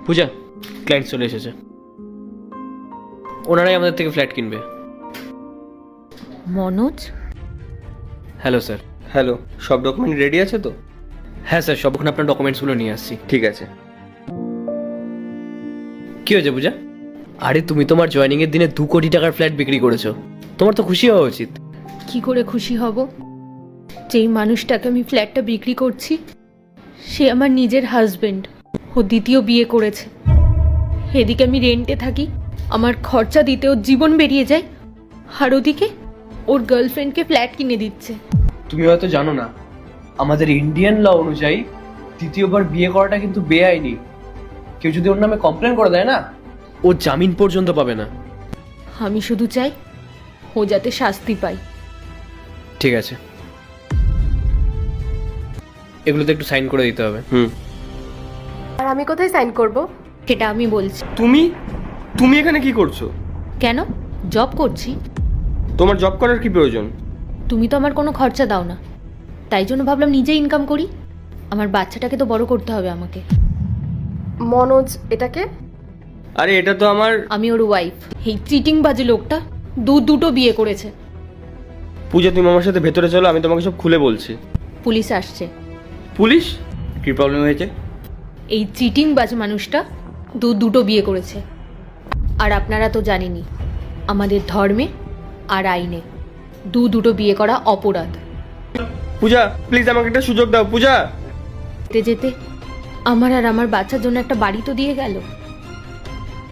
পূজা, client চলে এসেছে, ওনারাই আমাদের থেকে ফ্ল্যাট কিনবে। Manoj, hello sir. হ্যালো, সব ডকুমেন্ট রেডি আছে তো? হ্যাঁ স্যার, সবক্ষণ আপনার ডকুমেন্টসগুলো নিয়ে আসছি। ঠিক আছে। কি হয়েছে পূজা? আরে তুমি তোমার জয়েনিংয়ের দিনে 2 কোটি টাকার ফ্ল্যাট বিক্রি করেছো, তোমার তো খুশি হওয়া উচিত। কি করে খুশি হব? যেই মানুষটাকে আমি ফ্ল্যাটটা বিক্রি করছি সে আমার নিজের হাজবেন্ড, ও দ্বিতীয় বিয়ে করেছে। এদিকে আমি রেন্টে থাকি, আমার খরচা দিতে ওর জীবন বেরিয়ে যায়, আর ওদিকে ওর গার্লফ্রেন্ডকে ফ্ল্যাট কিনে দিচ্ছে। তুমি হয়তো জানো না, আমাদের ইন্ডিয়ান ল অনুযায়ী দ্বিতীয়বার বিয়ে করাটা কিন্তু বেআইনি। কেউ যদি ওর নামে কমপ্লেন করে দেয় না, ও জামিন পর্যন্ত পাবে না। আমি শুধু চাই ও যাতে শাস্তি পায়। ঠিক আছে, এগুলোতে একটু সাইন করে দিতে হবে। আর আমি কোথায় সাইন করব? সেটা আমি বলছি। তুমি এখানে কি করছো? কেন? জব করছি। তোমার জব করার কি প্রয়োজন? তুমি তো আমার কোনো খরচা দাও না, তাই জন্য ভাবলাম নিজে ইনকাম করি। আমার বাচ্চাটাকে তো বড় করতে হবে আমাকে। মনোজ এটাকে? আরে এটা তো আমার। আমি ওর ওয়াইফ। এই চিটিং বাজে লোকটা দুটো বিয়ে করেছে। পূজা, তুমি আমার সাথে ভেতরে চলো, আমি তোমাকে সব খুলে বলছি। পুলিশ আসছে। পুলিশ? কি প্রবলেম হয়েছে? এই চিটিং বাজ মানুষটা দুটো বিয়ে করেছে। আর আপনারা তো জানেনই, আমাদের ধর্মে আর আইনে দুটো বিয়ে করা অপরাধ। পূজা প্লিজ আমাকে একটা সুযোগ দাও। পূজা, যেতে যেতে আমার আর আমার বাচ্চার জন্য একটা বাড়ি তো দিয়ে গেল।